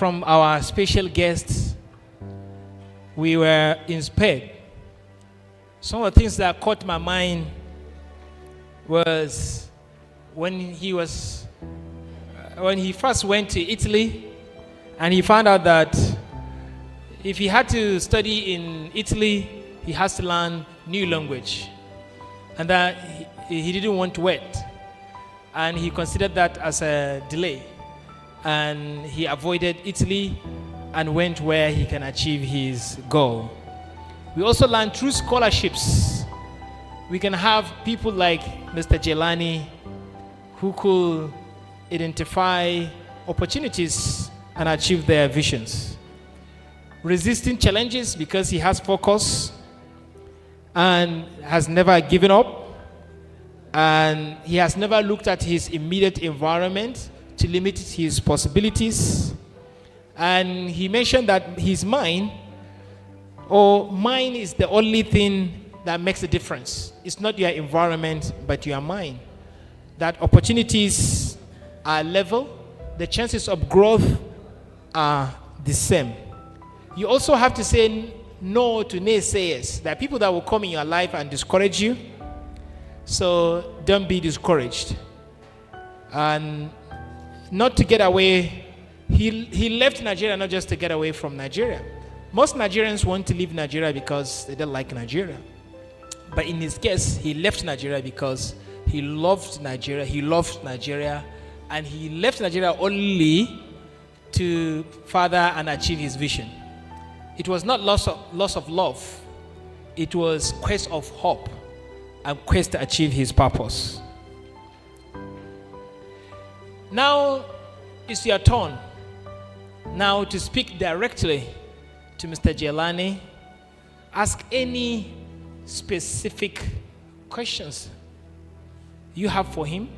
from our special guests, we were inspired. Some of the things that caught my mind was when he first went to Italy, and he found out that if he had to study in Italy, he has to learn new language, and that he didn't want to wait, and he considered that as a delay, and he avoided Italy and went where he can achieve his goal. We also learned through scholarships. We can have people like Mr. Jelani who could identify opportunities and achieve their visions. Resisting challenges because he has focus and has never given up, and he has never looked at his immediate environment to limit his possibilities. And he mentioned that his mind is the only thing that makes a difference. It's not your environment, but your mind. That opportunities are level, the chances of growth are the same. You also have to say no to naysayers. There are people that will come in your life and discourage you. So don't be discouraged. And not to get away, he left Nigeria not just to get away from Nigeria. Most Nigerians want to leave Nigeria because they don't like Nigeria. But in his case, he left Nigeria because he loved Nigeria. He loved Nigeria. And he left Nigeria only to further and achieve his vision. It was not loss of love. It was quest of hope and quest to achieve his purpose. Now it's your turn now to speak directly to Mr. Jelani. Ask any specific questions you have for him,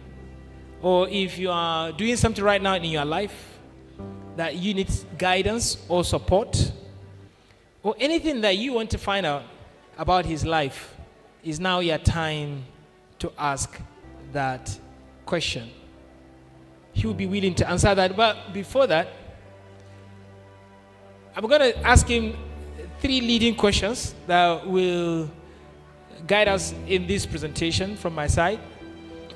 or if you are doing something right now in your life that you need guidance or support, or anything that you want to find out about his life, is now your time to ask that question. He will be willing to answer that. But before that, I'm going to ask him 3 leading questions that will guide us in this presentation from my side.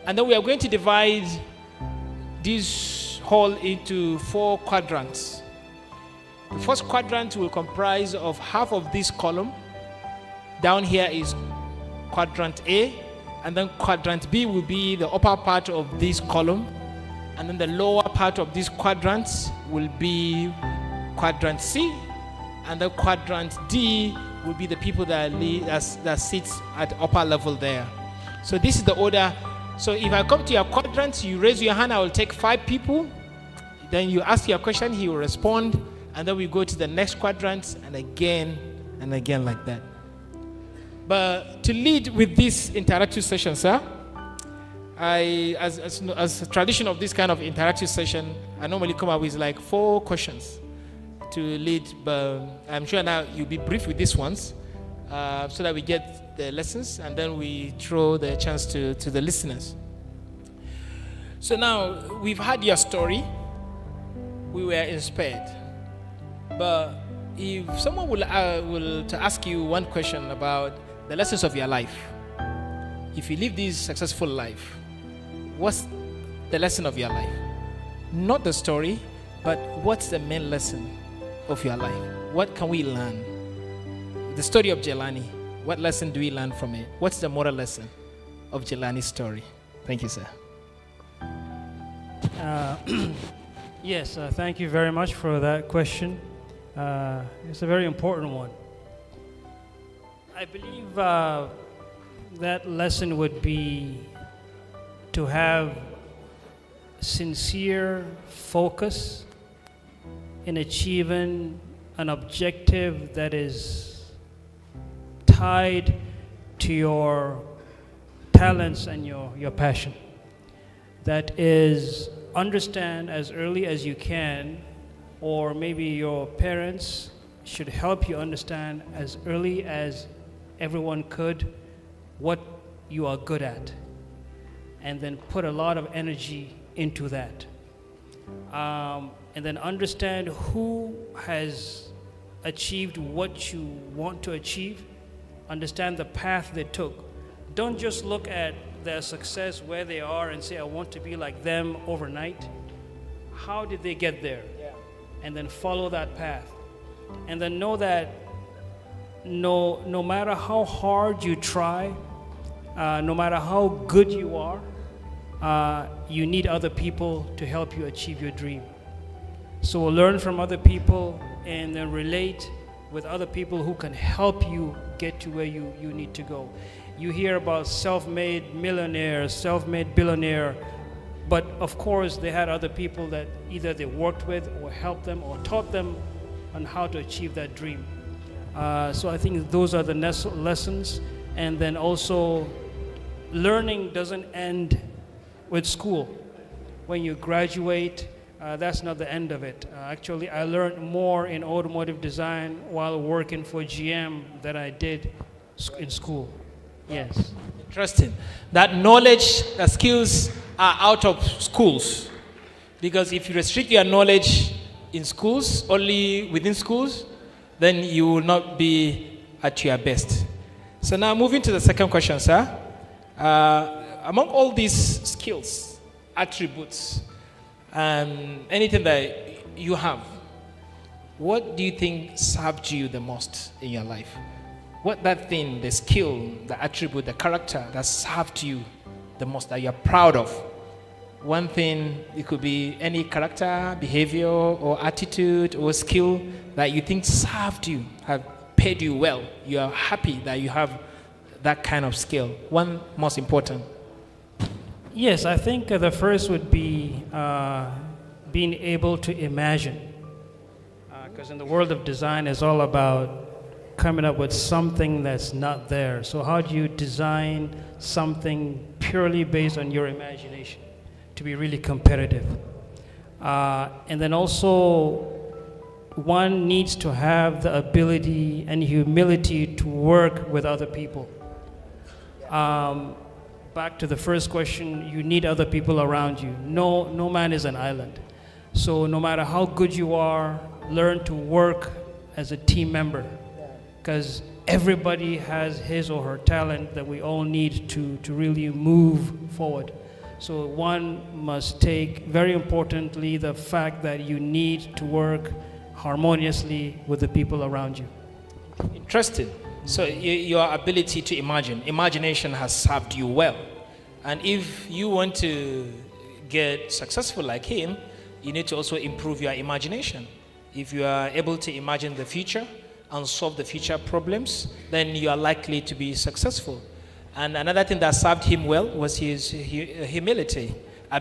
And then we are going to divide this hall into 4 quadrants. The first quadrant will comprise of half of this column. Down here is quadrant A, and then quadrant B will be the upper part of this column, and then the lower part of this quadrant will be quadrant C, and the quadrant D will be the people that sits at the upper level there. So this is the order. So if I come to your quadrant, you raise your hand, I will take 5 people. Then you ask your question, he will respond, and then we go to the next quadrant, and again like that. But to lead with this interactive session, sir, as a tradition of this kind of interactive session, I normally come up with like 4 questions to lead, but I'm sure now you'll be brief with these ones, so that we get the lessons, and then we throw the chance to the listeners. So now we've had your story, we were inspired, but if someone will to ask you one question about the lessons of your life, if you live this successful life, what's the lesson of your life? Not the story, but what's the main lesson of your life? What can we learn? The story of Jelani, what lesson do we learn from it? What's the moral lesson of Jelani's story? Thank you, sir. Yes, thank you very much for that question. It's a very important one. I believe that lesson would be to have sincere focus in achieving an objective that is tied to your talents and your passion. That is, understand as early as you can, or maybe your parents should help you understand as early as everyone could what you are good at, and then put a lot of energy into that. And and then understand who has achieved what you want to achieve, understand the path they took. Don't just look at their success, where they are, and say, I want to be like them overnight. How did they get there? Yeah. And then follow that path. And then know that no matter how hard you try, no matter how good you are, you need other people to help you achieve your dream. So learn from other people and then relate with other people who can help you get to where you need to go. You hear about self-made millionaire, self-made billionaire, but of course they had other people that either they worked with or helped them or taught them on how to achieve that dream. So I think those are the lessons. And then also, learning doesn't end with school. When you graduate, that's not the end of it. Actually, I learned more in automotive design while working for GM than I did in school. Yes. Interesting. That knowledge, the skills are out of schools. Because if you restrict your knowledge in schools, only within schools, then you will not be at your best. So now moving to the second question, sir. Among all these skills, attributes, anything that you have, what do you think served you the most in your life? What that thing, the skill, the attribute, the character that served you the most, that you're proud of? One thing, it could be any character, behavior, or attitude, or skill that you think served you, have paid you well. You are happy that you have that kind of skill. One most important. Yes, I think the first would be being able to imagine. Because in the world of design, it's all about coming up with something that's not there. So how do you design something purely based on your imagination to be really competitive? And then also, one needs to have the ability and humility to work with other people. Back to the first question, you need other people around you. No man is an island. So no matter how good you are, learn to work as a team member. Because everybody has his or her talent that we all need to really move forward. So one must take, very importantly, the fact that you need to work harmoniously with the people around you. Interesting. So your ability to imagine, imagination has served you well. And if you want to get successful like him, you need to also improve your imagination. If you are able to imagine the future and solve the future problems, then you are likely to be successful. And another thing that served him well was his humility.